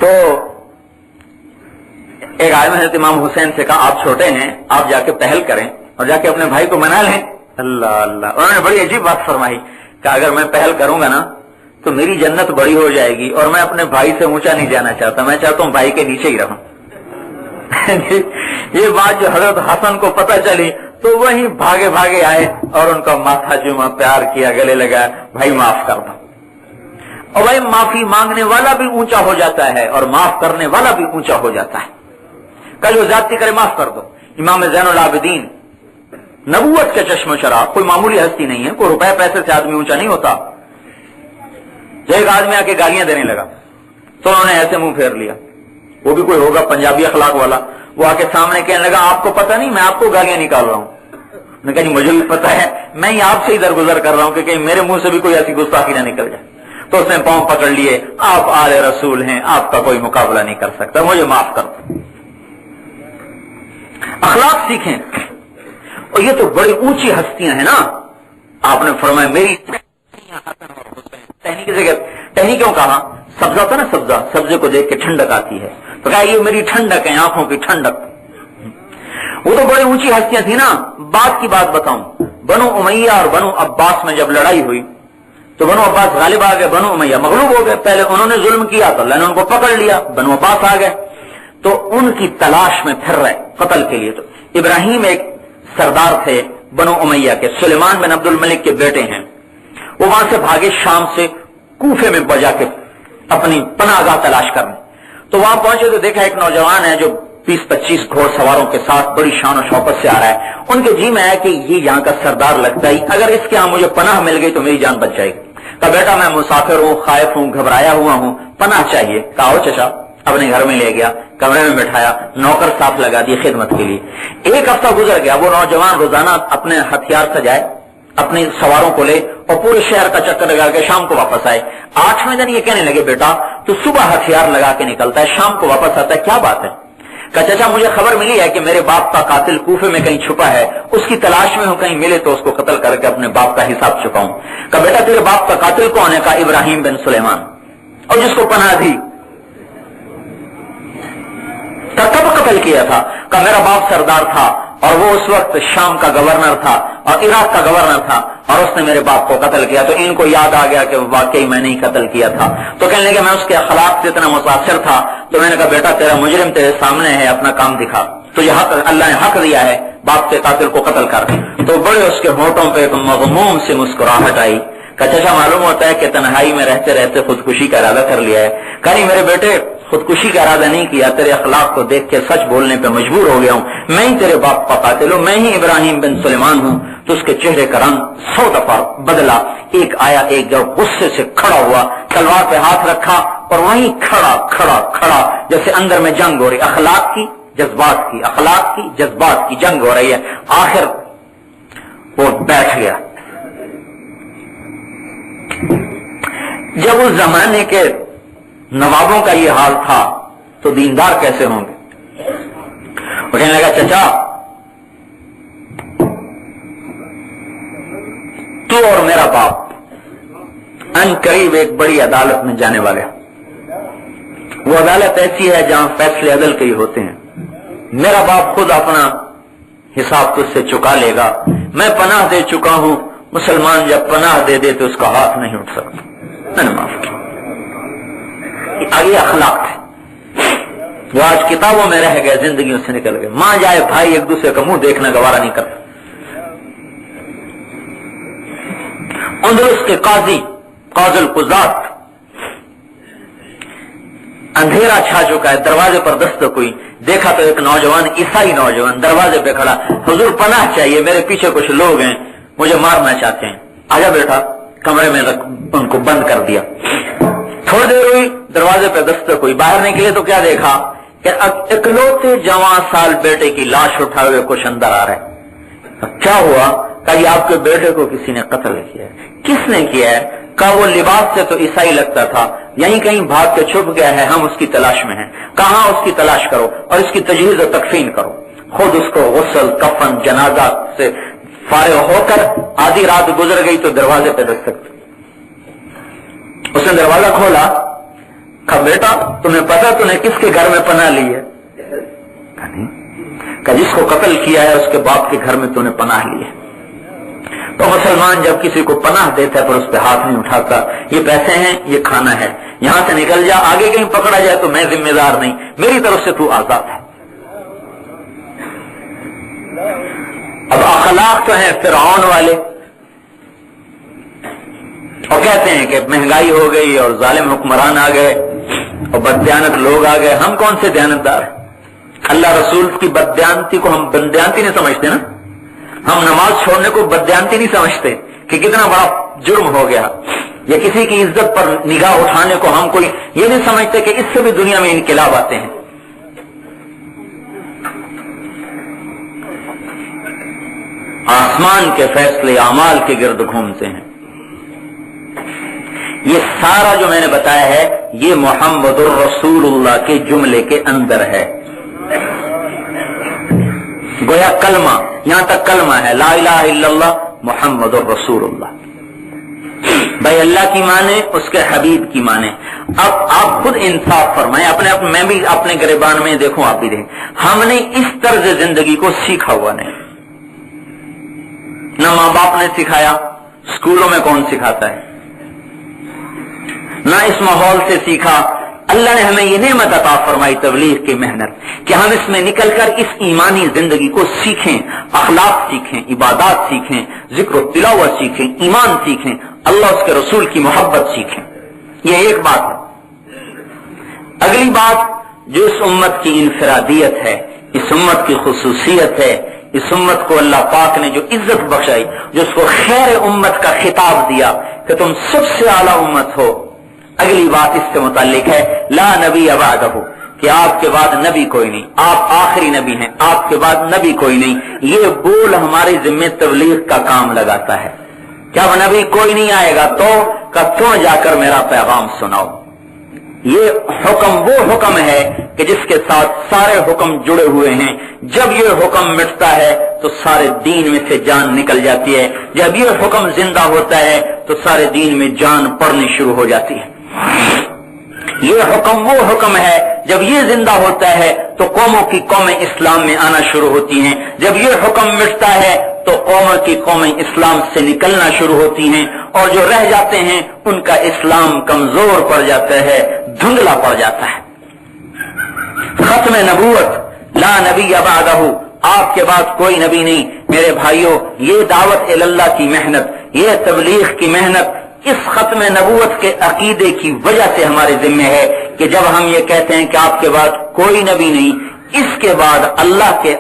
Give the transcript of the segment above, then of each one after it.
تو ایک آدمی حضرت امام حسین سے کہا آپ چھوٹے ہیں, آپ جا کے پہل کریں اور جا کے اپنے بھائی کو منا لیں. اللہ اللہ, انہوں نے بڑی عجیب بات فرمائی کہ اگر میں پہل کروں گا نا تو میری جنت بڑی ہو جائے گی, اور میں اپنے بھائی سے اونچا نہیں جانا چاہتا, میں چاہتا ہوں بھائی کے نیچے ہی رہوں. یہ بات جو حضرت حسن کو پتہ چلی تو وہیں بھاگے بھاگے آئے اور ان کا ماتھا چوما, پیار کیا, گلے لگا, بھائی معاف کر دو. اور بھائی معافی مانگنے والا بھی اونچا ہو جاتا ہے اور معاف کرنے والا بھی اونچا ہو جاتا ہے. کل وہ زیادتی کرے معاف کر دو. امام زین العابدین نبوت کے چشم و چراغ, کوئی معمولی ہستی نہیں ہے, کوئی روپے پیسے سے آدمی اونچا نہیں ہوتا. جو ایک آدمی آ کے گالیاں دینے لگا تو انہوں نے ایسے منہ پھیر لیا, وہ بھی کوئی ہوگا پنجابی اخلاق والا, وہ آ کے سامنے کہنے لگا آپ کو پتہ نہیں میں آپ کو گالیاں نکال رہا ہوں. میں کہا جی مجھے بھی پتہ ہے, میں ہی آپ سے ادھر گزر کر رہا ہوں کہ کہیں میرے منہ سے بھی کوئی ایسی گستاخی نہ نکل جائے. تو اس نے پاؤں پکڑ لیے, آپ آل رسول ہیں, آپ کا کوئی مقابلہ نہیں کر سکتا, مجھے معاف کر دو. اخلاق سیکھیں. اور یہ تو بڑی اونچی ہستیاں ہیں نا. آپ نے فرمایا میری ٹہنی کیوں کہا؟ سبزہ تھا نا, سبزے کو دیکھ کے ٹھنڈک آتی ہے, تو کہا یہ میری ٹھنڈک ہے, آنکھوں کی ٹھنڈک. وہ تو بڑی اونچی ہستیاں تھی نا. بات کی بات بتاؤں, بنو امیہ اور بنو عباس میں جب لڑائی ہوئی تو بنو عباس غالب آ گئے, بنو امیہ مغلوب ہو گئے. پہلے انہوں نے ظلم کیا تو اللہ نے ان کو پکڑ لیا, بنو عباس آ گئے تو ان کی تلاش میں پھر رہے قتل کے لیے. تو ابراہیم ایک سردار تھے بنو امیہ کے, سلیمان بن عبد الملک کے بیٹے ہیں. وہ وہاں سے بھاگے شام سے کوفے میں بجا کے اپنی پناہ گاہ تلاش کرنے. تو وہاں پہنچے تو دیکھا ایک نوجوان ہے جو 20-25 گھوڑ سواروں کے ساتھ بڑی شان و شوکت سے آ رہا ہے. ان کے جی میں ہے کہ یہ یہاں کا سردار لگتا ہی, اگر اس کے یہاں مجھے پناہ مل گئی تو میری جان بچ جائے گی. کہا بیٹا میں مسافر ہوں, خائف ہوں, گھبرایا ہوا ہوں, پناہ چاہیے. کہا او چچا. اپنے گھر میں لے گیا, کمرے میں بٹھایا, نوکر صاف لگا دی خدمت کے لیے. ایک ہفتہ گزر گیا. وہ نوجوان روزانہ اپنے ہتھیار سجائے, اپنے سواروں کو لے اور پورے شہر کا چکر لگا کے شام کو واپس آئے. 8ویں دن یہ کہنے لگے بیٹا تو صبح ہتھیار لگا کے نکلتا ہے, شام کو واپس آتا ہے, کیا بات ہے؟ کہ چچا مجھے خبر ملی ہے کہ میرے باپ کا قاتل کوفے میں کہیں چھپا ہے, اس کی تلاش میں ہوں, کہیں ملے تو اس کو قتل کر کے اپنے باپ کا حساب چکاؤں. کہ بیٹا تیرے باپ کا قاتل کون ہے؟ کہا ابراہیم بن سلیمان, اور جس کو پناہ دی. کب قتل کیا تھا؟ کہ میرا باپ سردار تھا اور وہ اس وقت شام کا گورنر تھا اور عراق کا گورنر تھا, اور اس نے میرے باپ کو قتل کیا. تو ان کو یاد آ گیا کہ واقعی میں نے ہی قتل کیا تھا. تو کہنے لگے میں اس کے اخلاق سے اتنا متاثر تھا تو میں نے کہا بیٹا تیرا مجرم تیرے سامنے ہے, اپنا کام دکھا, تجھے حق اللہ نے حق دیا ہے, باپ کے قاتل کو قتل کر. تو بڑے اس کے ہونٹوں پہ ایک مغموم سی مسکراہٹ آئی. کہ چچا معلوم ہوتا ہے کہ تنہائی میں رہتے رہتے خودکشی کا ارادہ کر لیا ہے. کہ نہیں میرے بیٹے خودکشی کا ارادہ نہیں کیا, تیرے اخلاق کو دیکھ کے سچ بولنے پہ مجبور ہو گیا ہوں, میں ہی تیرے باپ کا قاتل ہوں, میں ہی ابراہیم بن سلیمان ہوں. تو اس کے چہرے کا رنگ 100 دفعہ بدلا. ایک آیا, ایک جب غصے سے کھڑا ہوا, تلوار پہ ہاتھ رکھا اور وہیں کھڑا جیسے اندر میں جنگ ہو رہی, اخلاق کی جذبات کی, اخلاق کی جذبات کی جنگ ہو رہی ہے. آخر وہ بیٹھ گیا. جب اس زمانے کے نوابوں کا یہ حال تھا تو دیندار کیسے ہوں گے؟ وہ کہنے لگا چچا تو اور میرا باپ ان قریب ایک بڑی عدالت میں جانے والے. وہ عدالت ایسی ہے جہاں فیصلے عدل کے ہی ہوتے ہیں. میرا باپ خود اپنا حساب تجھ سے چکا لے گا. میں پناہ دے چکا ہوں, مسلمان جب پناہ دے دے تو اس کا ہاتھ نہیں اٹھ سکتا. میں نے معاف کیا. آگے اخلاق تھے جو آج کتابوں میں رہ گئے, زندگیوں سے نکل گئے. ماں جائے بھائی ایک دوسرے کا منہ دیکھنا گوارا نہیں کرتا. اندلس کے قاضی قاضی القضات, اندھیرا چھا چکا ہے, دروازے پر دستک ہوئی, دیکھا تو ایک نوجوان, عیسائی نوجوان دروازے پہ کھڑا, حضور پناہ چاہیے, میرے پیچھے کچھ لوگ ہیں, مجھے مارنا چاہتے ہیں. آجا بیٹا. کمرے میں ان کو بند کر دیا. تھوڑی دیر ہوئی, دروازے پہ دستک ہوئی, باہر نکلے تو کیا دیکھا کہ اکلوتے جوان سال بیٹے کی لاش اٹھائے ہوئے کچھ اندر آ رہے. کیا ہوا؟ کہ یہ آپ کے بیٹے کو کسی نے قتل کیا ہے. کس نے کیا ہے؟ کہ وہ لباس سے تو عیسائی لگتا تھا, یہیں کہیں بھاگ کے چھپ گیا ہے, ہم اس کی تلاش میں ہیں. کہاں اس کی تلاش کرو اور اس کی تجہیز و تکفین کرو. خود اس کو غسل کفن جنازہ سے فارغ ہو کر آدھی رات گزر گئی تو دروازے پہ دستک. اس نے دروازہ کھولا, بیٹا تمہیں پتا تو نے کس کے گھر میں پناہ لی ہے؟ کہ جس کو قتل کیا ہے اس کے باپ کے گھر میں تو نے پناہ لی ہے۔ تو مسلمان جب کسی کو پناہ دیتا ہے پر اس پہ ہاتھ نہیں اٹھاتا، یہ پیسے ہیں، یہ کھانا ہے، یہاں سے نکل جا، آگے کہیں پکڑا جائے تو میں ذمہ دار نہیں، میری طرف سے تو آزاد ہے۔ اب اخلاق تو ہیں فرعون والے، اور کہتے ہیں کہ مہنگائی ہو گئی اور ظالم حکمران آ گئے اور بددیانت لوگ آ گئے، ہم کون سے دیانتدار ہیں؟ اللہ رسول کی بددیانتی کو ہم بددیانتی نہیں سمجھتے نا، ہم نماز چھوڑنے کو بددیانتی نہیں سمجھتے کہ کتنا بڑا جرم ہو گیا، یا کسی کی عزت پر نگاہ اٹھانے کو ہم کوئی یہ نہیں سمجھتے کہ اس سے بھی دنیا میں انقلاب آتے ہیں۔ آسمان کے فیصلے اعمال کے گرد گھومتے ہیں۔ یہ سارا جو میں نے بتایا ہے یہ محمد الرسول اللہ کے جملے کے اندر ہے۔ گویا کلمہ، یہاں تک کلمہ ہے، لا الہ الا اللہ محمد الرسول اللہ، بھائی اللہ کی مانے، اس کے حبیب کی مانے۔ اب آپ خود انصاف فرمائیں، میں بھی اپنے گریبان میں دیکھوں، آپ بھی دیکھیں، ہم نے اس طرز زندگی کو سیکھا ہوا نہیں، نہ ماں باپ نے سکھایا، اسکولوں میں کون سکھاتا ہے، نہ اس ماحول سے سیکھا۔ اللہ نے ہمیں یہ نعمت عطا فرمائی تبلیغ کی محنت کہ ہم اس میں نکل کر اس ایمانی زندگی کو سیکھیں، اخلاق سیکھیں، عبادات سیکھیں، ذکر و تلاوت سیکھیں، ایمان سیکھیں، اللہ اس کے رسول کی محبت سیکھیں۔ یہ ایک بات ہے۔ اگلی بات جو اس امت کی انفرادیت ہے، اس امت کی خصوصیت ہے، اس امت کو اللہ پاک نے جو عزت بخشائی، جو اس کو خیر امت کا خطاب دیا کہ تم سب سے اعلیٰ امت ہو، اگلی بات اس سے متعلق ہے لا نبی بعدہ، کہ آپ کے بعد نبی کوئی نہیں، آپ آخری نبی ہیں، آپ کے بعد نبی کوئی نہیں۔ یہ بول ہمارے ذمہ تبلیغ کا کام لگاتا ہے، جب نبی کوئی نہیں آئے گا تو کیوں جا کر میرا پیغام سناؤ۔ یہ حکم وہ حکم ہے کہ جس کے ساتھ سارے حکم جڑے ہوئے ہیں، جب یہ حکم مٹتا ہے تو سارے دین میں سے جان نکل جاتی ہے، جب یہ حکم زندہ ہوتا ہے تو سارے دین میں جان پڑنی شروع ہو جاتی ہے۔ یہ حکم وہ حکم ہے جب یہ زندہ ہوتا ہے تو قوموں کی قومیں اسلام میں آنا شروع ہوتی ہیں، جب یہ حکم مٹتا ہے تو قوموں کی قومیں اسلام سے نکلنا شروع ہوتی ہیں، اور جو رہ جاتے ہیں ان کا اسلام کمزور پڑ جاتا ہے، دھندلا پڑ جاتا ہے۔ ختم نبوت لا نبی بعدہ، آپ کے بعد کوئی نبی نہیں۔ میرے بھائیوں، یہ دعوت اللہ کی محنت، یہ تبلیغ کی محنت اس ختم نبوت کے عقیدے کی وجہ سے ہمارے ذمہ ہے کہ جب ہم یہ کہتے ہیں کہ آپ کے بعد کوئی نبی نہیں، اس کے بعد اللہ کے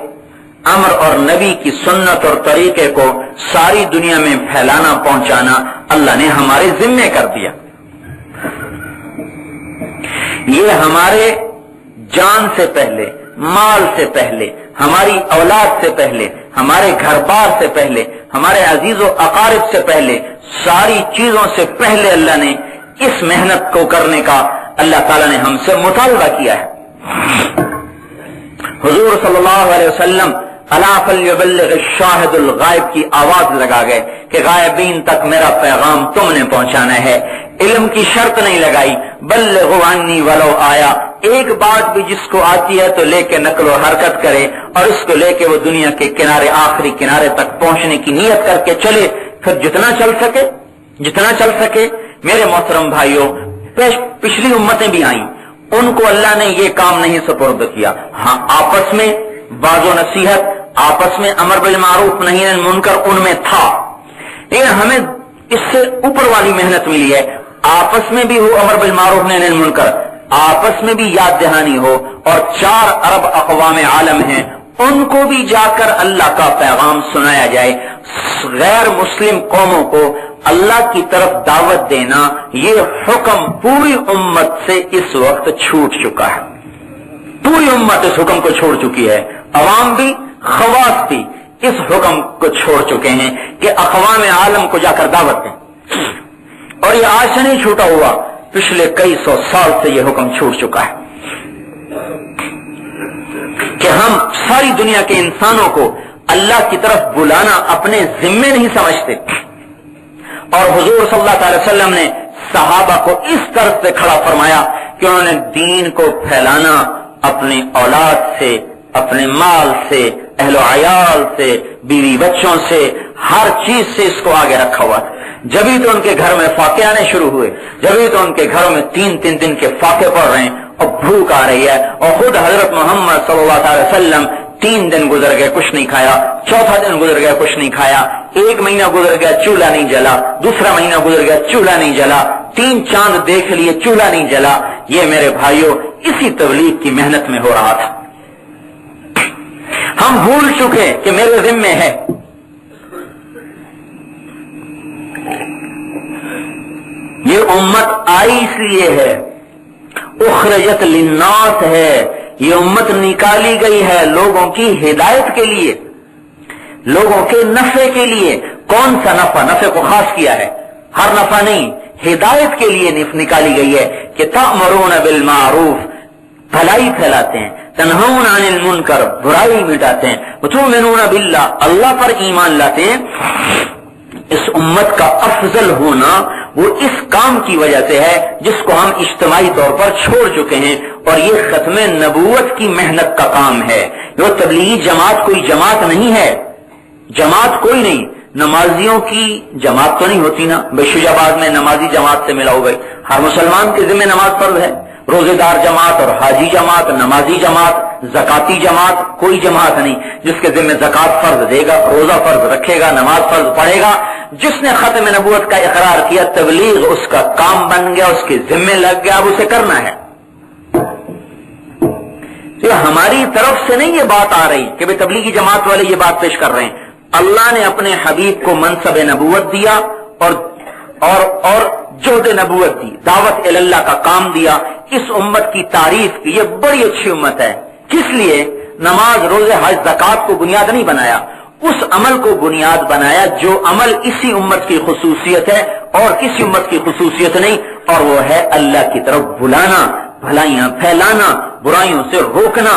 امر اور نبی کی سنت اور طریقے کو ساری دنیا میں پھیلانا، پہنچانا اللہ نے ہمارے ذمہ کر دیا۔ یہ ہمارے جان سے پہلے، مال سے پہلے، ہماری اولاد سے پہلے، ہمارے گھر بار سے پہلے، ہمارے عزیز و اقارب سے پہلے، ساری چیزوں سے پہلے اللہ نے اس محنت کو کرنے کا اللہ تعالیٰ نے ہم سے مطالبہ کیا ہے۔ حضور صلی اللہ علیہ وسلم الا فلیبلغ الشاہد الغائب کی آواز لگا گئے کہ غائبین تک میرا پیغام تم نے پہنچانا ہے۔ علم کی شرط نہیں لگائی، بلغوا عنی ولو آیا، ایک بات بھی جس کو آتی ہے تو لے کے نقل و حرکت کرے اور اس کو لے کے وہ دنیا کے کنارے، آخری کنارے تک پہنچنے کی نیت کر کے چلے، پھر جتنا چل سکے۔ میرے محترم بھائیوں، پچھلی امتیں بھی آئیں، ان کو اللہ نے یہ کام نہیں سپرد کیا۔ ہاں، آپس میں باز و نصیحت، آپس میں امر بالمعروف نہی عن المنکر ان میں تھا، لیکن ہمیں اس سے اوپر والی محنت ملی ہے، آپس میں بھی ہو امر بالمعروف نہی عن المنکر، آپس میں بھی یاد دہانی ہو، اور 4 ارب اقوام عالم ہیں ان کو بھی جا کر اللہ کا پیغام سنایا جائے۔ غیر مسلم قوموں کو اللہ کی طرف دعوت دینا، یہ حکم پوری امت سے اس وقت چھوٹ چکا ہے، پوری امت اس حکم کو چھوڑ چکی ہے، عوام بھی، خواص بھی اس حکم کو چھوڑ چکے ہیں کہ اقوام عالم کو جا کر دعوت دیں۔ اور یہ آج سے نہیں چھوٹا ہوا، پچھلے کئی 100 سال سے یہ حکم چھوٹ چکا ہے کہ ہم ساری دنیا کے انسانوں کو اللہ کی طرف بلانا اپنے ذمے نہیں سمجھتے۔ اور حضور صلی اللہ علیہ وسلم نے صحابہ کو اس طرح سے کھڑا فرمایا کہ انہوں نے دین کو پھیلانا اپنی اولاد سے، اپنے مال سے، اہل و عیال سے، بیوی بچوں سے، ہر چیز سے اس کو آگے رکھا ہوا تھا. جبھی تو ان کے گھر میں فاقے آنے شروع ہوئے، جبھی تو ان کے گھروں میں 3 دن کے فاقے پڑ رہے ہیں اور بھوک آ رہی ہے. اور خود حضرت محمد صلی اللہ علیہ وسلم 3 دن گزر گئے کچھ نہیں کھایا، چوتھا دن گزر گیا کچھ نہیں کھایا، 1 مہینہ گزر گیا چولہا نہیں جلا، دوسرا مہینہ گزر گیا چولہا نہیں جلا، 3 چاند دیکھ لیے چولہا نہیں جلا. یہ میرے بھائیوں اسی تبلیغ کی محنت میں ہو رہا تھا. ہم بھول چکے کہ میرے ذمے ہے. یہ امت آئی اس لیے ہے، اخرجت للناس ہے، یہ امت نکالی گئی ہے لوگوں کی ہدایت کے لیے، لوگوں کے نفع کے لیے. کون سا نفع؟ نفع کو خاص کیا ہے، ہر نفع نہیں، ہدایت کے لیے نکالی گئی ہے کہ تأمرون بالمعروف، بھلائی پھیلاتے ہیں، تنہون عن المنکر، برائی مٹاتے ہیں، وتؤمنون باللہ، اللہ پر ایمان لاتے ہیں. اس امت کا افضل ہونا وہ اس کام کی وجہ سے ہے جس کو ہم اجتماعی طور پر چھوڑ چکے ہیں، اور یہ ختم نبوت کی محنت کا کام ہے. وہ تبلیغی جماعت کوئی جماعت نہیں ہے، جماعت کوئی نہیں. نمازیوں کی جماعت تو نہیں ہوتی نا، بشوج آباد میں نمازی جماعت سے ملا ہو گئی. ہر مسلمان کے ذمہ نماز فرض ہے. روزے دار جماعت اور حاجی جماعت، نمازی جماعت، زکاتی جماعت، کوئی جماعت نہیں. جس کے ذمہ زکات فرض دے گا، روزہ فرض رکھے گا، نماز فرض پڑھے گا. جس نے ختم نبوت کا اقرار کیا، تبلیغ اس کا کام بن گیا، اس کے ذمہ لگ گیا، اب اسے کرنا ہے. تو ہماری طرف سے نہیں یہ بات آ رہی کہ بھئی تبلیغی جماعت والے یہ بات پیش کر رہے ہیں. اللہ نے اپنے حبیب کو منصب نبوت دیا اور جہد نبوت دی، دعوت اللہ کا کام دیا. اس امت کی تعریف کی، یہ بڑی اچھی امت ہے. کس لیے؟ نماز، روزے، حج، زکات کو بنیاد نہیں بنایا، اس عمل کو بنیاد بنایا جو عمل اسی امت کی خصوصیت ہے اور کسی امت کی خصوصیت نہیں، اور وہ ہے اللہ کی طرف بلانا، بھلائیاں پھیلانا، برائیوں سے روکنا.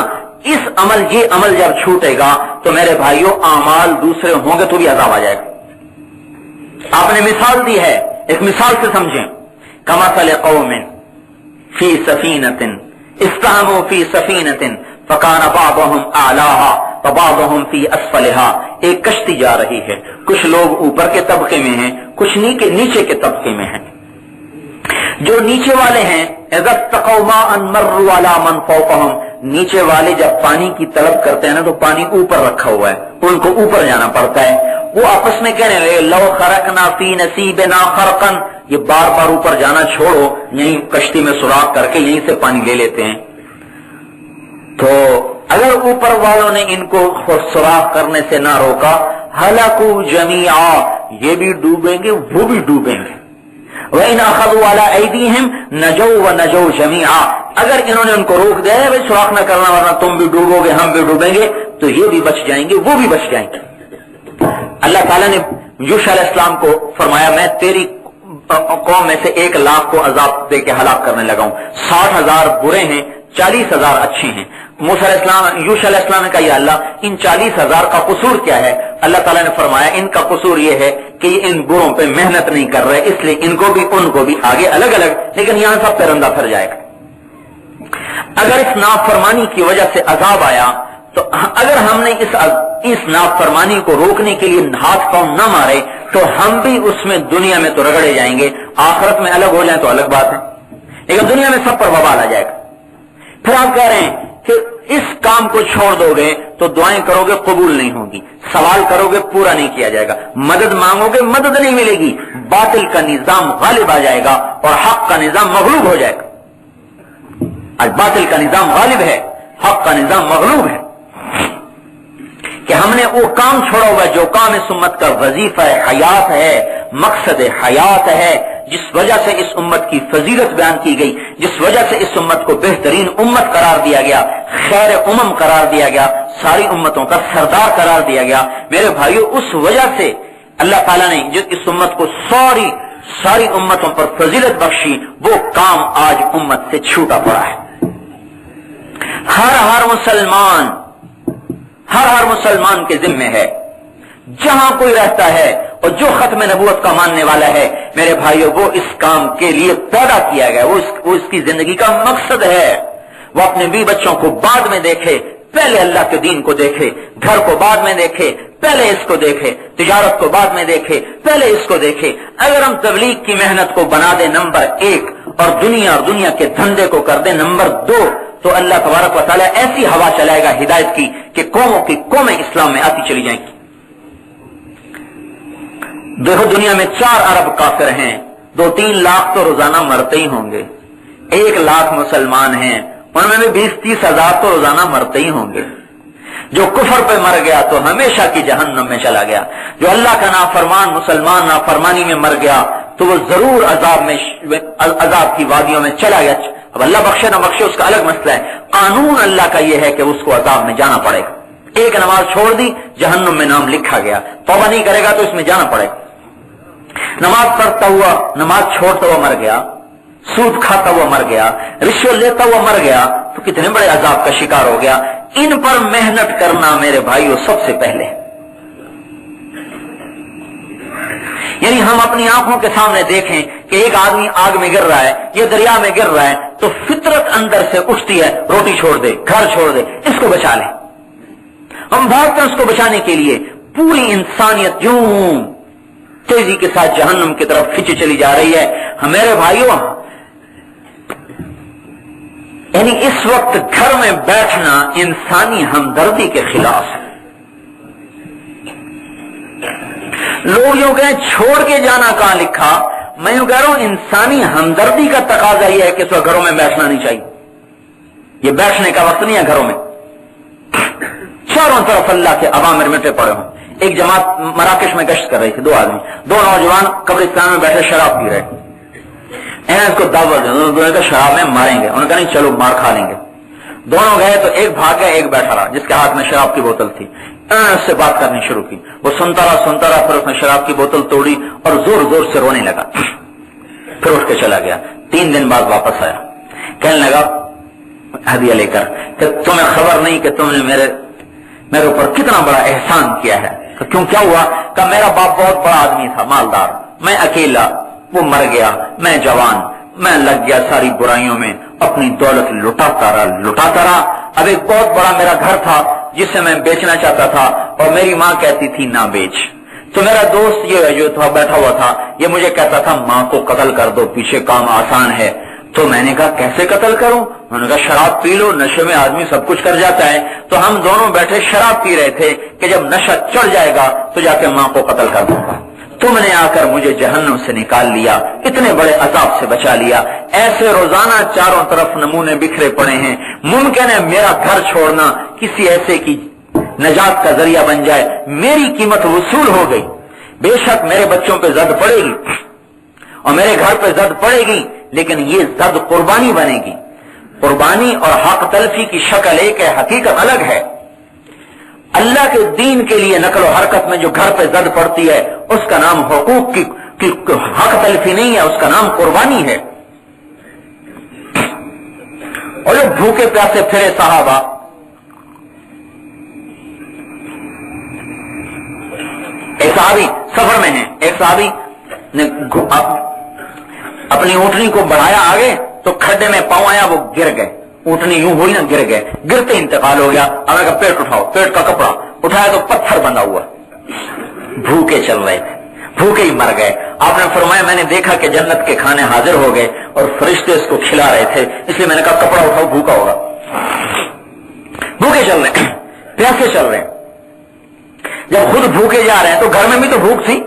اس عمل، یہ عمل جب چھوٹے گا تو میرے بھائیوں اعمال دوسرے ہوں گے تو بھی عذاب آ جائے گا. آپ نے مثال دی ہے، ایک مثال سے سمجھیں. کمثل قوم فی سفینۃ استہموا فی سفینۃ فکان بعضهم اعلاها وبعضهم فی اسفلها. ایک کشتی جا رہی ہے، کچھ لوگ اوپر کے طبقے میں ہیں، کچھ نیچے کے طبقے میں ہیں. جو نیچے والے ہیں اذا استقوا ماء مروا على من فوقهم، نیچے والے جب پانی کی طلب کرتے ہیں نا تو پانی اوپر رکھا ہوا ہے، ان کو اوپر جانا پڑتا ہے. وہ آپس میں کہنے لگے لو خرقنا فی نصیبنا خرقا، یہ بار بار اوپر جانا چھوڑو، یہیں کشتی میں سوراخ کر کے یہیں سے پانی لے لیتے ہیں. تو اگر اوپر والوں نے ان کو سوراخ کرنے سے نہ روکا، ہلاکو جمیعا، یہ بھی ڈوبیں گے وہ بھی ڈوبیں گے. وَإِنْ أَخَذُوا عَلَىٰ أَيْدِيهِمْ نَجَوْا وَنَجَوْا جَمِيعًا، اگر انہوں نے ان کو روک دیا ہے سوراخ نہ کرنا ورنہ تم بھی ڈوبو گے ہم بھی ڈوبیں گے، تو یہ بھی بچ جائیں گے وہ بھی بچ جائیں گے. اللہ تعالیٰ نے یوشع علیہ السلام کو فرمایا میں تیری قوم میں سے 1 لاکھ کو عذاب دے کے ہلاک کرنے لگا ہوں، 60,000 برے ہیں، 40,000 اچھے ہیں. یوشع علیہ السلام نے کہا یا اللہ ان 40,000 کا قصور کیا ہے؟ اللہ تعالیٰ نے فرمایا ان کا قصور یہ ہے کہ یہ ان بروں پہ محنت نہیں کر رہے، اس لیے ان کو بھی ان کو بھی آگے الگ الگ، لیکن یہاں سب پہ رندہ پھر جائے گا. اگر اس نافرمانی کی وجہ سے عذاب آیا تو اگر ہم نے اس نافرمانی کو روکنے کے لیے ہاتھ پاؤں نہ مارے تو ہم بھی اس میں دنیا میں تو رگڑے جائیں گے، آخرت میں الگ ہو جائیں تو الگ بات ہے، لیکن دنیا میں سب پر وبال آ جائے گا. پھر آپ کہہ رہے ہیں کہ اس کام کو چھوڑ دو گے تو دعائیں کرو گے قبول نہیں ہوں گی، سوال کرو گے پورا نہیں کیا جائے گا، مدد مانگو گے مدد نہیں ملے گی، باطل کا نظام غالب آ جائے گا اور حق کا نظام مغلوب ہو جائے گا. آج باطل کا نظام غالب ہے، حق کا نظام مغلوب ہے. کہ ہم نے وہ کام چھوڑا ہوا جو کام اس امت کا وظیفہ حیات ہے، مقصد حیات ہے، جس وجہ سے اس امت کی فضیلت بیان کی گئی، جس وجہ سے اس امت کو بہترین امت قرار دیا گیا، خیر امم قرار دیا گیا، ساری امتوں کا سردار قرار دیا گیا. میرے بھائیو اس وجہ سے اللہ تعالیٰ نے جو اس امت کو ساری امتوں پر فضیلت بخشی، وہ کام آج امت سے چھوٹا پڑا ہے. ہر مسلمان کے ذمہ ہے، جہاں کوئی رہتا ہے اور جو ختم نبوت کا ماننے والا ہے میرے بھائیوں وہ اس کام کے لیے پیدا کیا گیا، وہ اس کی زندگی کا مقصد ہے۔ وہ اپنے بیوی بچوں کو بعد میں دیکھے، پہلے اللہ کے دین کو دیکھے، گھر کو بعد میں دیکھے، پہلے اس کو دیکھے، تجارت کو بعد میں دیکھے، پہلے اس کو دیکھے۔ اگر ہم تبلیغ کی محنت کو بنا دیں نمبر 1 اور دنیا کے دھندے کو کر دیں نمبر 2 تو اللہ تبارک و تعالیٰ ایسی ہوا چلائے گا ہدایت کی کہ قوموں کی قومیں اسلام میں آتی چلی جائیں گی۔ دیکھو دنیا میں 4 ارب کافر ہیں، 2-3 لاکھ تو روزانہ مرتے ہی ہوں گے، 1 لاکھ مسلمان ہیں، ان میں بھی 20-30 ہزار تو روزانہ مرتے ہی ہوں گے۔ جو کفر پہ مر گیا تو ہمیشہ کی جہنم میں چلا گیا، جو اللہ کا نافرمان مسلمان نافرمانی میں مر گیا تو وہ ضرور عذاب کی وادیوں میں چلا گیا۔ اب اللہ بخشے نہ بخشے اس کا الگ مسئلہ ہے، قانون اللہ کا یہ ہے کہ اس کو عذاب میں جانا پڑے گا۔ ایک نماز چھوڑ دی جہنم میں نام لکھا گیا، توبہ نہیں کرے گا تو اس میں جانا پڑے گا۔ نماز پڑھتا ہوا نماز چھوڑتا ہوا مر گیا، سود کھاتا ہوا مر گیا، رشوت لیتا ہوا مر گیا تو کتنے بڑے عذاب کا شکار ہو گیا۔ ان پر محنت کرنا میرے بھائیوں سب سے پہلے، یعنی ہم اپنی آنکھوں کے سامنے دیکھیں کہ ایک آدمی آگ میں گر رہا ہے، یہ دریا میں گر رہا ہے تو فطرت اندر سے اٹھتی ہے روٹی چھوڑ دے، گھر چھوڑ دے، اس کو بچا لے۔ ہم بھاگتے ہیں اس کو بچانے کے لیے، پوری انسانیت یوں تیزی کے ساتھ جہنم کی طرف کھینچی چلی جا رہی ہے۔ میرے بھائیوں یعنی اس وقت گھر میں بیٹھنا انسانی ہمدردی کے خلاف ہے۔ لوگ یوں کہیں چھوڑ کے جانا کہاں لکھا، میں یوں کہہ رہا ہوں انسانی ہمدردی کا تقاضا یہ ہے کہ اس وقت گھروں میں بیٹھنا نہیں چاہیے، یہ بیٹھنے کا وقت نہیں ہے گھروں میں۔ چاروں طرف اللہ کے اوامر مٹے پڑے ہوں۔ ایک جماعت مراکش میں گشت کر رہی تھی، 2 آدمی، 2 نوجوان قبرستان میں بیٹھے شراب پی رہے، اس کو دعوت دیں شراب میں ماریں گے، انہوں نے کہا نہیں چلو مار کھا لیں گے۔ دونوں گئے تو ایک بھاگ گیا، ایک بیٹھا رہا جس کے ہاتھ میں شراب کی بوتل تھی، اس سے بات کرنی شروع کی، وہ سنتا رہا، پھر اس نے شراب کی بوتل توڑی اور زور زور سے رونے لگا، پھر اٹھ کے چلا گیا۔ 3 دن بعد واپس آیا، کہنے لگا ہدیہ لے کر کہ تمہیں خبر نہیں کہ تم نے میرے اوپر کتنا بڑا احسان کیا ہے۔ کیوں کیا ہوا؟ کہ میرا باپ بہت بڑا آدمی تھا، مالدار، میں اکیلا، وہ مر گیا، میں جوان، میں لگ گیا ساری برائیوں میں، اپنی دولت لٹاتا رہا۔ اب ایک بہت بڑا میرا گھر تھا جسے میں بیچنا چاہتا تھا اور میری ماں کہتی تھی نہ بیچ، تو میرا دوست یہ جو تھا بیٹھا ہوا تھا یہ مجھے کہتا تھا ماں کو قتل کر دو، پیچھے کام آسان ہے۔ تو میں نے کہا کیسے قتل کروں؟ انہوں نے کہا شراب پی لو، نشے میں آدمی سب کچھ کر جاتا ہے۔ تو ہم دونوں بیٹھے شراب پی رہے تھے کہ جب نشہ چڑھ جائے گا تو جا کے ماں کو قتل کر دوں گا۔ تم نے آ کر مجھے جہنم سے نکال لیا، اتنے بڑے عذاب سے بچا لیا۔ ایسے روزانہ چاروں طرف نمونے بکھرے پڑے ہیں۔ ممکن ہے میرا گھر چھوڑنا کسی ایسے کی نجات کا ذریعہ بن جائے، میری قیمت وصول ہو گئی۔ بے شک میرے بچوں پہ زد پڑے گی اور میرے گھر پہ زد پڑے گی، لیکن یہ زد قربانی بنے گی۔ قربانی اور حق تلفی کی شکل ایک ہے، حقیقت الگ ہے۔ اللہ کے دین کے لیے نقل و حرکت میں جو گھر پہ زد پڑتی ہے اس کا نام حقوق کی حق تلفی نہیں ہے، اس کا نام قربانی ہے۔ اور جو بھوکے پیاسے پھرے صحابہ، ایک صحابی سفر میں ہیں، ایک صحابی نے اپنی اونٹنی کو بڑھایا آگے تو کھڈے میں پاؤں آیا، وہ گر گئے، اونٹنی یوں ہوئی نا گر گئے، گرتے انتقال ہو گیا۔ ہمیں کہا پیٹ اٹھاؤ، پیٹ کا کپڑا اٹھایا تو پتھر بندھا ہوا، بھوکے چل رہے تھے، بھوکے ہی مر گئے۔ آپ نے فرمایا میں نے دیکھا کہ جنت کے کھانے حاضر ہو گئے اور فرشتے اس کو کھلا رہے تھے، اس لیے میں نے کہا کپڑا اٹھاؤ، بھوکا ہوگا۔ بھوکے چل رہے ہیں، پیاسے چل رہے ہیں۔ جب خود بھوکے جا رہے ہیں تو گھر میں بھی تو بھوک تھی۔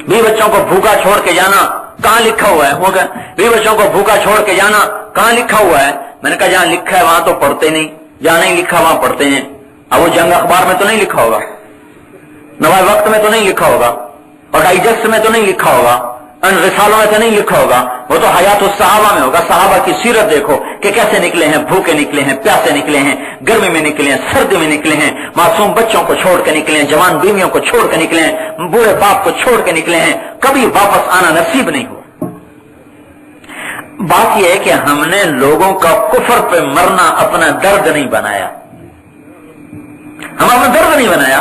بیوی بچوں کو بھوکا چھوڑ کے جانا کہاں لکھا ہوا ہے؟ وہ کہ بیوی بچوں کو بھوکا چھوڑ کے جانا کہاں لکھا ہوا ہے؟ میں نے کہا جہاں لکھا ہے وہاں تو پڑھتے نہیں، جہاں نہیں لکھا وہاں پڑھتے ہیں۔ اب وہ جنگ اخبار میں تو نہیں لکھا ہوگا، نوائے وقت میں تو نہیں لکھا ہوگا، اور ڈائجسٹ میں تو نہیں لکھا ہوگا، ان رسالوں میں تو نہیں لکھا ہوگا، وہ تو حیات الصحابہ میں ہوگا۔ صحابہ کی سیرت دیکھو کہ کیسے نکلے ہیں، بھوکے نکلے ہیں، پیاسے نکلے ہیں، گرمی میں نکلے ہیں، سردی میں نکلے ہیں، معصوم بچوں کو چھوڑ کے نکلے ہیں، جوان بیویوں کو چھوڑ کے نکلے ہیں، بوڑھے باپ کو چھوڑ کے نکلے ہیں، کبھی واپس آنا نصیب نہیں ہوا۔ بات یہ ہے کہ ہم نے لوگوں کا کفر پہ مرنا اپنا درد نہیں بنایا، ہم اپنا درد نہیں بنایا۔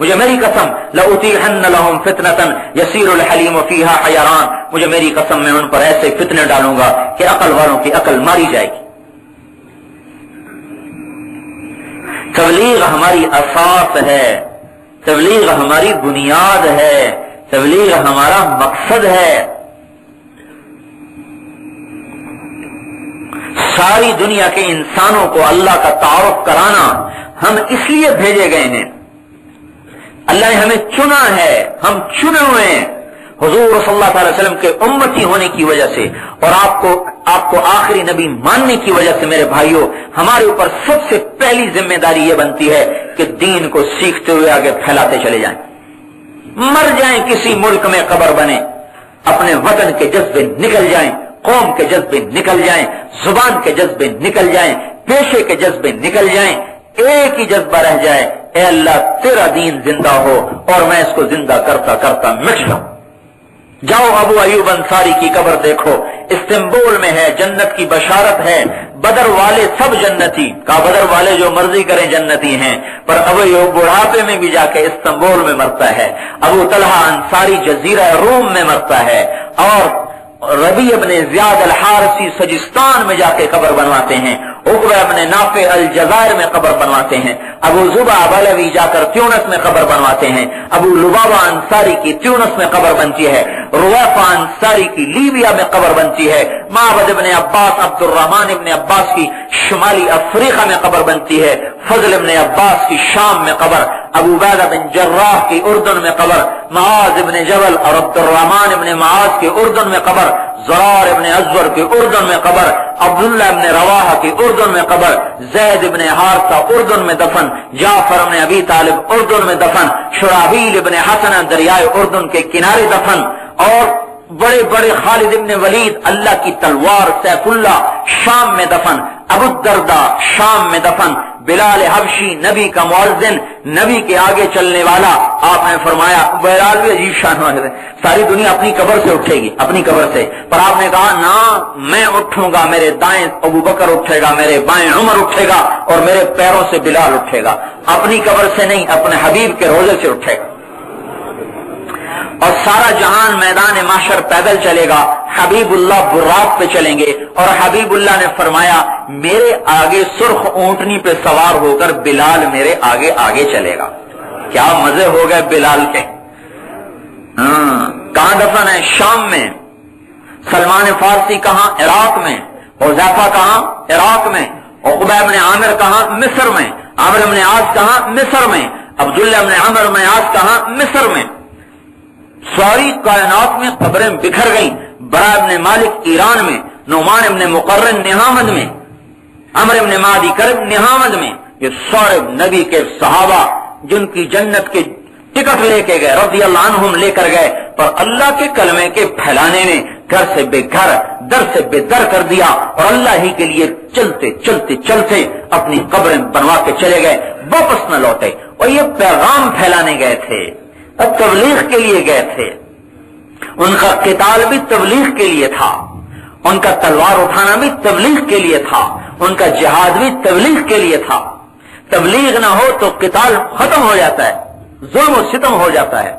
مجھے میری قسم لأطیحن لهم فتنة یسیر الحلیم فیہا حیران، مجھے میری قسم میں ان پر ایسے فتنے ڈالوں گا کہ عقل والوں کی عقل ماری جائے گی۔ تبلیغ ہماری اساس ہے، تبلیغ ہماری بنیاد ہے، تبلیغ ہمارا مقصد ہے۔ ساری دنیا کے انسانوں کو اللہ کا تعارف کرانا ہم اس لیے بھیجے گئے ہیں، اللہ نے ہمیں چنا ہے، ہم چنے ہوئے ہیں حضور صلی اللہ علیہ وسلم کے امتی ہونے کی وجہ سے، اور آپ کو آخری نبی ماننے کی وجہ سے۔ میرے بھائیوں، ہمارے اوپر سب سے پہلی ذمہ داری یہ بنتی ہے کہ دین کو سیکھتے ہوئے آگے پھیلاتے چلے جائیں، مر جائیں کسی ملک میں قبر بنے، اپنے وطن کے جذبے نکل جائیں، قوم کے جذبے نکل جائیں، زبان کے جذبے نکل جائیں، پیشے کے جذبے نکل جائیں، ایک ہی جذبہ رہ جائے، اے اللہ تیرا دین زندہ ہو اور میں اس کو زندہ کرتا کرتا مٹ جاؤں۔ جاؤ ابو ایوب انصاری کی قبر دیکھو، استنبول میں ہے، جنت کی بشارت ہے، بدر والے سب جنتی، کہا بدر والے جو مرضی کریں جنتی ہیں، پر ابو ایوب بڑھاپے میں بھی جا کے استنبول میں مرتا ہے، ابو طلحہ انصاری جزیرہ روم میں مرتا ہے، اور ربیع ابن زیاد الحارثی سجستان میں جا کے قبر بنواتے ہیں، عقبہ ابن نافع الجزائر میں قبر بنواتے ہیں، ابو زبع بلوی جا کر تیونس میں قبر بنواتے ہیں، ابو لبابہ انصاری کی تیونس میں قبر بنتی ہے، رویفہ انصاری کی لیبیا میں قبر بنتی ہے، معبد ابن عباس عبد الرحمن ابن عباس کی شمالی افریقہ میں قبر بنتی ہے، فضل ابن عباس کی شام میں قبر، ابو عبیدہ بن جراح کی اردن میں قبر، معاذ ابن جبل اور عبد الرحمن ابن معاذ کی اردن میں قبر، زرار ابن ازور کی اردن میں قبر، عبداللہ ابن رواحہ کی اردن میں قبر، زید ابن حارثہ اردن میں دفن، جعفر ابن ابی طالب اردن میں دفن، شرحبیل ابن حسن دریائے اردن کے کنارے دفن، اور بڑے بڑے خالد ابن ولید اللہ کی تلوار سیف اللہ شام میں دفن، ابو الدرداء شام میں دفن، بلال حبشی نبی کا مؤذن، نبی کے آگے چلنے والا، آپ نے فرمایا بہرحال بھی عجیب شان ہے، ساری دنیا اپنی قبر سے اٹھے گی، اپنی قبر سے، پر آپ نے کہا نہ میں اٹھوں گا، میرے دائیں ابو بکر اٹھے گا، میرے بائیں عمر اٹھے گا، اور میرے پیروں سے بلال اٹھے گا، اپنی قبر سے نہیں اپنے حبیب کے روضے سے اٹھے گا، اور سارا جہان میدان محشر پیدل چلے گا، حبیب اللہ براق پہ چلیں گے، اور حبیب اللہ نے فرمایا میرے آگے سرخ اونٹنی پہ سوار ہو کر بلال میرے آگے آگے چلے گا۔ کیا مزے ہو گئے بلال کے۔ کہاں دفن ہے؟ شام میں۔ سلمان فارسی کہاں؟ عراق میں۔ حذیفہ کہاں؟ عراق میں۔ عقبہ ابن عامر کہاں؟ مصر میں۔ عامر ابن عاص کہاں؟ مصر میں۔ عبداللہ ابن عمر ابن عاص کہاں؟ مصر میں۔ ساری کائنات میں قبریں بکھر گئیں، برا ابن مالک ایران میں، نعمان ابن مقرن نہامد میں، عمر ابن مادی کرب نہامد میں، یہ سارے نبی کے صحابہ جن کی جنت کے ٹکٹ لے کے گئے رضی اللہ عنہم لے کر گئے، پر اللہ کے کلمے کے پھیلانے میں گھر سے بے گھر در سے بے در کر دیا، اور اللہ ہی کے لیے چلتے چلتے چلتے اپنی قبریں بنوا کے چلے گئے، واپس نہ لوٹے، اور یہ پیغام پھیلانے گئے تھے، تبلیغ کے لیے گئے تھے، ان کا قتال بھی تبلیغ کے لیے تھا، ان کا تلوار اٹھانا بھی تبلیغ کے لیے تھا، ان کا جہاد بھی تبلیغ کے لیے تھا۔ تبلیغ نہ ہو تو قتال ختم ہو جاتا ہے، ظلم و ستم ہو جاتا ہے۔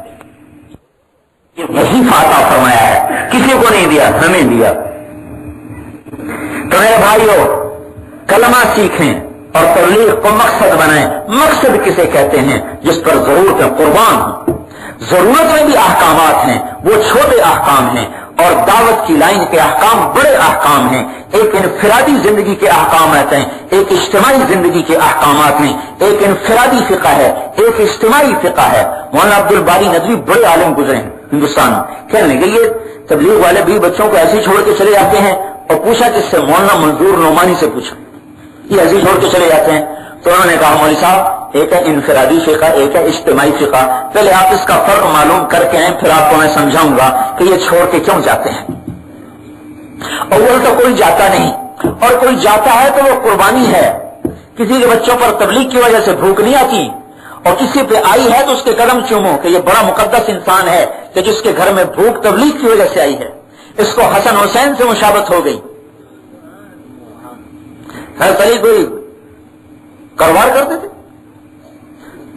یہ وظیفہ عطا فرمایا ہے، کسی کو نہیں دیا، ہمیں دیا۔ تو میرے بھائیو، کلمہ سیکھیں اور تبلیغ کو مقصد بنائیں۔ مقصد کسے کہتے ہیں؟ جس پر ضرورتیں قربان ہوں۔ ضرورت میں بھی احکامات ہیں، وہ چھوٹے احکام ہیں، اور دعوت کی لائن کے احکام بڑے احکام ہیں۔ ایک انفرادی زندگی کے احکامات ہیں، ایک اجتماعی زندگی کے احکامات ہیں، ایک انفرادی فقہ ہے، ایک اجتماعی فقہ ہے۔ مولانا عبد الباری ندوی بڑے عالم گزرے ہیں ہندوستان میں، کہنے لگے یہ تبلیغ والے بھی بچوں کو ایسے چھوڑ کے چلے جاتے ہیں، اور پوچھا کس سے؟ مولانا منظور نعمانی سے پوچھا، یہ ایسے چھوڑ کے چلے جاتے ہیں؟ تو انہوں نے کہا مولوی صاحب ایک ہے انفرادی فقہ، ایک ہے اجتماعی فقہ، پہلے آپ اس کا فرق معلوم کر کے ہیں، پھر آپ کو میں سمجھاؤں گا کہ یہ چھوڑ کے کیوں جاتے ہیں۔ اول تو کوئی جاتا نہیں، اور کوئی جاتا ہے تو وہ قربانی ہے۔ کسی کے بچوں پر تبلیغ کی وجہ سے بھوک نہیں آتی، اور کسی پہ آئی ہے تو اس کے قدم چومو کہ یہ بڑا مقدس انسان ہے کہ جس کے گھر میں بھوک تبلیغ کی وجہ سے آئی ہے۔ اس کو حسن حسین سے مشابہت ہو گئی۔ ہر طریق کوئی کاروبار کرتے تھے،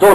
2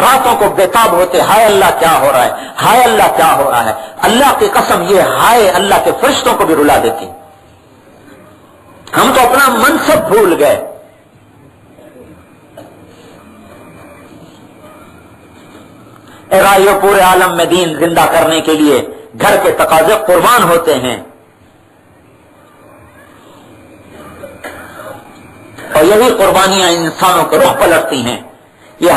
راتوں کو بےتاب ہوتے، ہائے اللہ کیا ہو رہا ہے، ہائے اللہ کیا ہو رہا ہے۔ اللہ کی قسم یہ ہائے اللہ کے فرشتوں کو بھی رلا دیتی۔ ہم تو اپنا منصب بھول گئے۔ رائیو پورے عالم میں دین زندہ کرنے کے لیے گھر کے تقاضے قربان ہوتے ہیں، اور یہی قربانیاں انسانوں کو رخ پلٹتی ہیں۔ یہ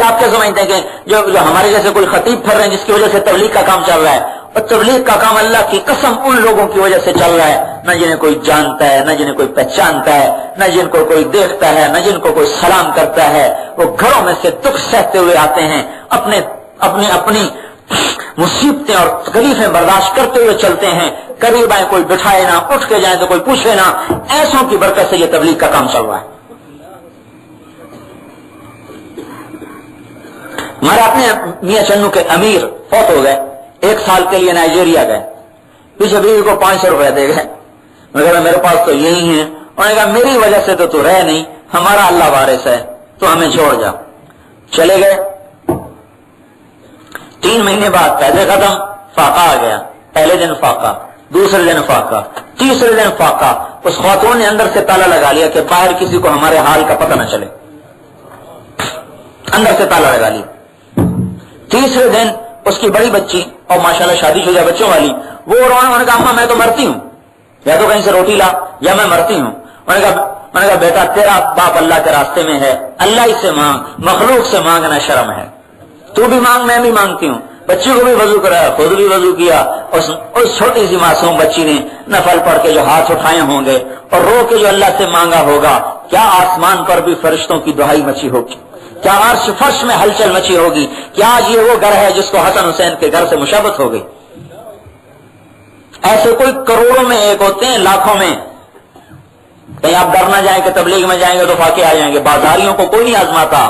آپ کیا سمجھتے ہیں کہ جو ہمارے جیسے کوئی خطیب پھر رہے ہیں جس کی وجہ سے تبلیغ کا کام چل رہا ہے، اور تبلیغ کا کام اللہ کی قسم ان لوگوں کی وجہ سے چل رہا ہے، نہ جنہیں کوئی جانتا ہے، نہ جنہیں کوئی پہچانتا ہے، نہ جن کو کوئی دیکھتا ہے، نہ جن کو کوئی سلام کرتا ہے، وہ گھروں میں سے دکھ سہتے ہوئے آتے ہیں، اپنی مصیبتیں اور تکلیفیں برداشت کرتے ہوئے چلتے ہیں، قریب آئے کوئی بٹھائے نہ، اٹھ کے جائیں تو کوئی پوچھے نہ۔ ایسوں کی برکت سے یہ تبلیغ کا کام چل رہا ہے۔ ہمارے اپنے میاں چنو کے امیر فوت ہو گئے، 1 سال کے لیے نائجیریا گئے، پیچھے بیوی کو 500 روپے دے گئے۔ میں کہا میرے پاس تو یہی ہے۔ انہوں نے کہا میری وجہ سے تو رہ نہیں، ہمارا اللہ وارث ہے، تو ہمیں چھوڑ جا۔ چلے گئے، 3 مہینے بعد پیسے ختم، فاقہ آ گیا۔ پہلے دن فاقہ، دوسرے دن فاقہ، تیسرے دن فاقہ۔ اس خاتون نے اندر سے تالا لگا لیا کہ باہر کسی کو ہمارے حال کا پتہ نہ چلے، اندر سے تالا لگا لیا۔ تیسرے دن اس کی بڑی بچی اور ماشاءاللہ شادی شدہ بچوں والی، وہ انہوں نے کہا اماں میں تو مرتی ہوں، یا تو کہیں سے روٹی لا یا میں مرتی ہوں۔ میں نے کہا بیٹا تیرا باپ اللہ کے راستے میں ہے، اللہ ہی سے مانگ، مخلوق سے مانگنا شرم ہے۔ تو بھی مانگ، میں بھی مانگتی ہوں۔ بچی کو بھی وضو کرایا، خود بھی وضو کیا۔ اس چھوٹی سی معصوم بچی نے نفل پڑھ کے جو ہاتھ اٹھائے ہوں گے اور رو کے جو اللہ سے مانگا ہوگا، کیا آسمان پر بھی فرشتوں کی دہائی مچی ہوگی، کیا عرش فرش میں ہلچل مچی ہوگی، کیا آج یہ وہ گھر ہے جس کو حسن حسین کے گھر سے مشابہت ہو گئی۔ ایسے کوئی کروڑوں میں ایک ہوتے ہیں، لاکھوں میں۔ کہیں آپ ڈر نہ جائیں کہ تبلیغ میں جائیں گے تو فاقے آ جائیں گے۔ بازاریوں کو کوئی نہیں آزماتا،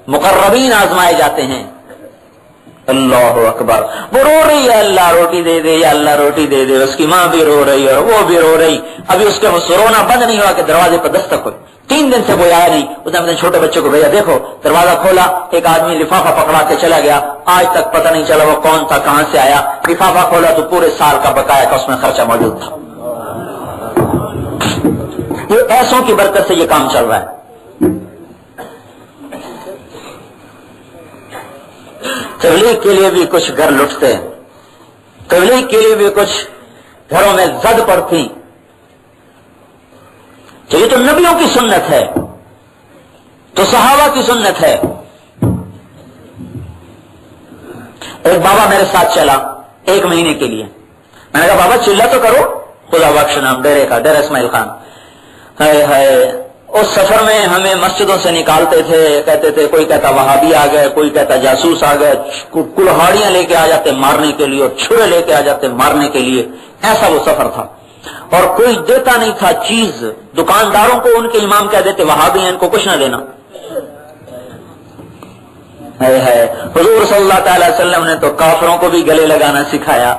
مقربین آزمائے جاتے ہیں۔ اللہ اکبر۔ وہ رو رہی ہے اللہ روٹی دے دے، یا اللہ روٹی دے دے، اس کی ماں بھی رو رہی اور وہ بھی رو رہی۔ ابھی اس کے رونا بند نہیں ہوا کہ دروازے پر دستک ہوئی۔ 3 دن سے کوئی آیا نہیں۔ اس نے اپنے چھوٹے بچے کو بھیجا، دیکھو دروازہ کھولا، ایک آدمی لفافہ پکڑا کے چلا گیا، آج تک پتہ نہیں چلا وہ کون تھا، کہاں سے آیا۔ لفافہ کھولا تو پورے سال کا بقایا کا اس میں خرچہ موجود تھا۔ یہ ایسوں کی برکت سے یہ کام چل رہا ہے۔ تبلیغ کے لیے بھی کچھ گھر لٹتے، تبلیغ کے لیے بھی کچھ گھروں میں زد پڑتی۔ تو یہ تو نبیوں کی سنت ہے، تو صحابہ کی سنت ہے۔ ایک بابا میرے ساتھ چلا 1 مہینے کے لیے۔ میں نے کہا بابا چلہ تو کرو، خدا بخش نام ڈیرے کا، ڈیرہ اسماعیل خان۔ ہائے ہائے، اس سفر میں ہمیں مسجدوں سے نکالتے تھے، کہتے تھے کوئی کہتا وہابی آ گئے، کوئی کہتا جاسوس آ گئے، کلہاڑیاں لے کے آ جاتے مارنے کے لیے اور چھرے لے کے آ جاتے مارنے کے لیے۔ ایسا وہ سفر تھا، اور کوئی دیتا نہیں تھا چیز۔ دکانداروں کو ان کے امام کہہ دیتے وہابی ہیں، ان کو کچھ نہ دینا۔ حضور صلی اللہ تعالی وسلم نے تو کافروں کو بھی گلے لگانا سکھایا۔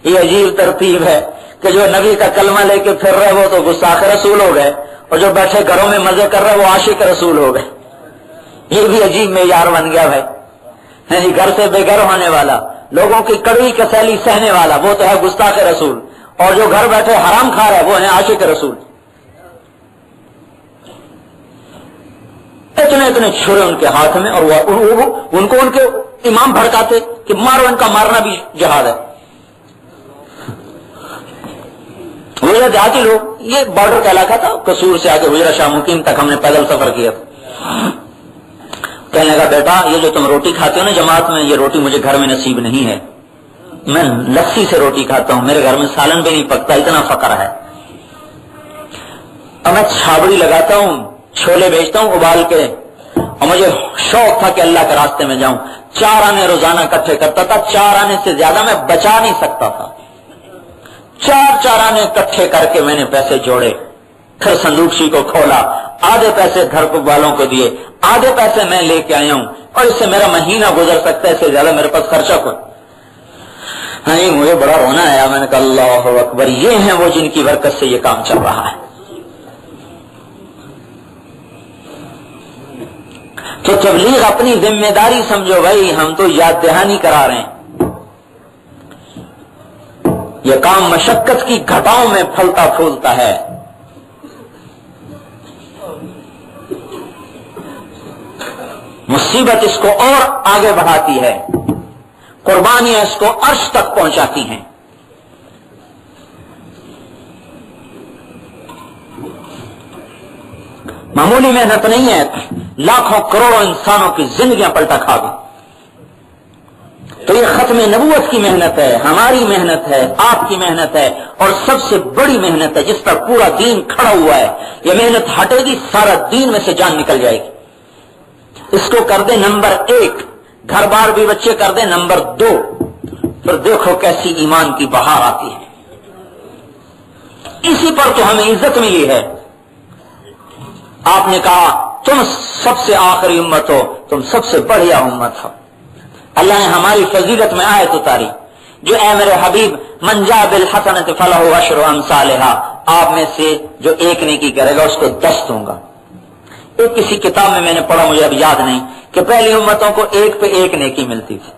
یہ عجیب ترتیب ہے کہ جو نبی کا کلمہ لے کے پھر رہے وہ تو گستاخ رسول ہو گئے، اور جو بیٹھے گھروں میں مزے کر رہے وہ عاشق رسول ہو گئے۔ یہ بھی عجیب معیار بن گیا بھائی۔ گھر سے بے گھر ہونے والا، لوگوں کی کڑوی کسیلی سہنے والا، وہ تو ہے گستاخ رسول، اور جو گھر بیٹھے حرام کھا رہا ہے وہ ہے عاشق رسول۔ اتنے چھرے ان کے ہاتھ میں، اور ان کو ان کے امام بھڑکاتے کہ مارو، ان کا مارنا بھی جہاد ہے۔ وہ دیہاتی لوگ، یہ بارڈر کا علاقہ تھا، قصور سے آگے حجرہ شاہ مقیم تک ہم نے پیدل سفر کیا تھا۔ کہنے لگا بیٹا یہ جو تم روٹی کھاتے ہو نا جماعت میں، یہ روٹی مجھے گھر میں نصیب نہیں ہے، میں لسی سے روٹی کھاتا ہوں، میرے گھر میں سالن بھی نہیں پکتا، اتنا فقر ہے۔ اور میں چھابڑی لگاتا ہوں، چھولے بیچتا ہوں ابال کے، اور مجھے شوق تھا کہ اللہ کے راستے میں جاؤں۔ 4 آنے روزانہ اکٹھے کرتا تھا، 4 آنے سے زیادہ میں بچا نہیں سکتا تھا۔ 4 آنے اکٹھے کر کے میں نے پیسے جوڑے، پھر صندوقچی کو کھولا، آدھے پیسے گھر والوں کو دیے، آدھے پیسے میں لے کے آیا ہوں، اور اس سے میرا مہینہ گزر سکتا ہے، اس سے زیادہ میرے پاس خرچہ کوئی نہیں۔ مجھے بڑا رونا آیا، میں نے کہا اللہ اکبر، یہ ہیں وہ جن کی برکت سے یہ کام چل رہا ہے۔ تو تبلیغ اپنی ذمہ داری سمجھو بھائی، ہم تو یاد دہانی کرا رہے ہیں. یہ کام مشقت کی گھٹاؤں میں پھلتا پھولتا ہے. مصیبت اس کو اور آگے بڑھاتی ہے، قربانیاں اس کو عرش تک پہنچاتی ہیں. معمولی محنت نہیں ہے، لاکھوں کروڑوں انسانوں کی زندگیاں پلٹا کھا گئی. تو یہ ختم نبوت کی محنت ہے، ہماری محنت ہے، آپ کی محنت ہے، اور سب سے بڑی محنت ہے جس پر پورا دین کھڑا ہوا ہے. یہ محنت ہٹے گی، سارا دین میں سے جان نکل جائے گی. اس کو کر دے نمبر 1، گھر بار بھی بچے کر دے نمبر 2، پھر دیکھو کیسی ایمان کی بہار آتی ہے. اسی پر تو ہمیں عزت ملی ہے. آپ نے کہا تم سب سے آخری امت ہو، تم سب سے بڑھیا امت ہو. اللہ نے ہماری فضیلت میں آیت اتاری، جو اے میرے حبیب من جاء بالحسنۃ فلہ عشر امثالھا، آپ میں سے جو ایک نیکی کرے گا اس کو 10 دوں گا. ایک کسی کتاب میں نے پڑھا، مجھے اب یاد نہیں، کہ پہلی امتوں کو 1 پہ 1 نیکی ملتی تھی.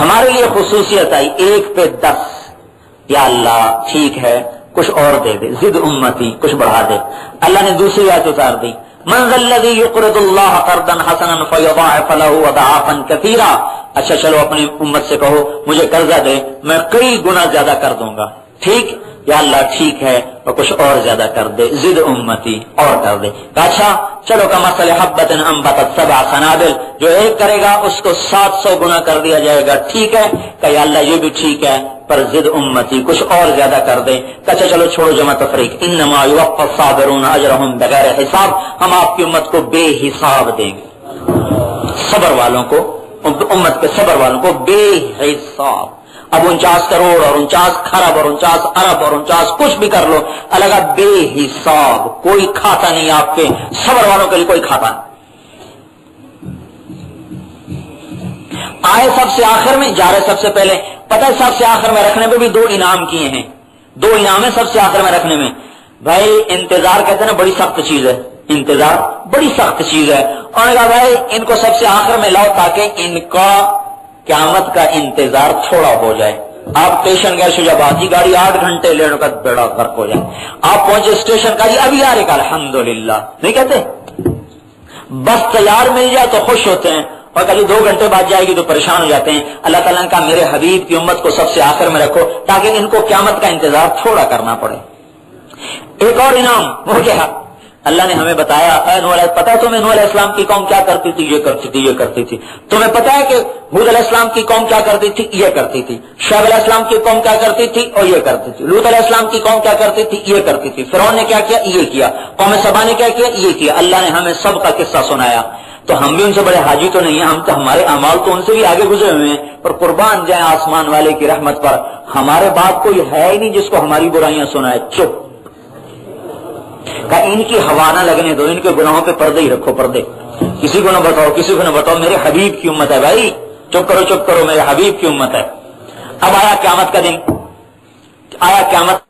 ہمارے لیے خصوصیت آئی 1 پہ 10. یا اللہ ٹھیک ہے کچھ اور دے دے، زد امتی، کچھ بڑھا دے. اللہ نے دوسری آیت اتار دی، من ذا الذی یقرض اللہ قرضا حسنا فیضاعف لہ اضعافا کثیرا. اچھا چلو اپنی امت سے کہو مجھے قرضہ دے، میں کئی گنا زیادہ کر دوں گا. ٹھیک، یا اللہ ٹھیک ہے اور کچھ اور زیادہ کر دے، زد امتی، اور کر دے. اچھا چلو کمثل حبۃ انبتت 7 سنابل، جو ایک کرے گا اس کو 700 گنا کر دیا جائے گا. ٹھیک ہے کہ یا اللہ یہ بھی ٹھیک ہے، پر زد امتی، کچھ اور زیادہ کر دے. اچھا چلو چھوڑو جمع تفریق، انما یوفی الصابرون اجرهم بغیر حساب، ہم آپ کی امت کو بے حساب دیں گے. صبر والوں کو، امت کے صبر والوں کو بے حساب. اب 49 کروڑ اور 49 خرب اور 49 ارب اور 49 کچھ بھی کر لو، الگ بے حساب. کوئی کھاتا نہیں، آپ کے صبر والوں کے لیے کوئی کھاتا نہیں. آئے سب سے آخر میں، جا رہے سب سے پہلے. پتہ ہے سب سے آخر میں رکھنے پہ بھی 2 انعام کیے ہیں. 2 انعام ہے سب سے آخر میں رکھنے میں. بھائی انتظار کہتے ہیں نا بڑی سخت چیز ہے، انتظار بڑی سخت چیز ہے. اور نے کہا بھائی ان کو سب سے آخر میں لاؤ تاکہ ان کا قیامت کا انتظار تھوڑا ہو جائے. آپ اسٹیشن گئے شجاباد کی گاڑی 8 گھنٹے لینے کا بیڑا غرق ہو جائے. آپ پہنچے اسٹیشن کا، جی ابھی آ رہے کا الحمدللہ نہیں کہتے. بس تیار مل جائے تو خوش ہوتے ہیں، اور کبھی 2 گھنٹے بعد جائے گی تو پریشان ہو جاتے ہیں. اللہ تعالیٰ نے کہا میرے حبیب کی امت کو سب سے آخر میں رکھو تاکہ ان کو قیامت کا انتظار تھوڑا کرنا پڑے. ایک اور انعام وہ کیا، اللہ نے ہمیں بتایا، پتا ہے تمہیں نوح علیہ السلام کی قوم کیا کرتی تھی؟ یہ کرتی تھی، یہ کرتی تھی. تمہیں پتا ہے کہ ہود علیہ السلام کی قوم کیا کرتی تھی؟ یہ کرتی تھی. شعیب علیہ السلام کی قوم کیا کرتی تھی؟ اور یہ کرتی تھی. لوط علیہ السلام کی قوم کیا کرتی تھی؟ یہ کرتی تھی. فرعون نے کیا کیا؟ یہ کیا. قوم سبا نے کیا کیا؟ یہ کیا. اللہ نے ہمیں سب کا قصہ سنایا. تو ہم بھی ان سے بڑے حاجی تو نہیں ہیں، ہم تو ہمارے اعمال تو ان سے بھی آگے گزرے ہوئے ہیں. پر قربان جائیں آسمان والے کی رحمت پر، ہمارے بعد کوئی ہے ہی نہیں جس کو ہماری برائیاں سنائے. چپ، کہ ان کی ہوا نہ لگنے دو، ان کے گناہوں پہ پردے ہی رکھو، پردے. کسی کو نہ بتاؤ، کسی کو نہ بتاؤ میرے حبیب کی امت ہے. بھائی چپ کرو، چپ کرو، میرے حبیب کی امت ہے. اب آیا قیامت کا دن، آیا قیامت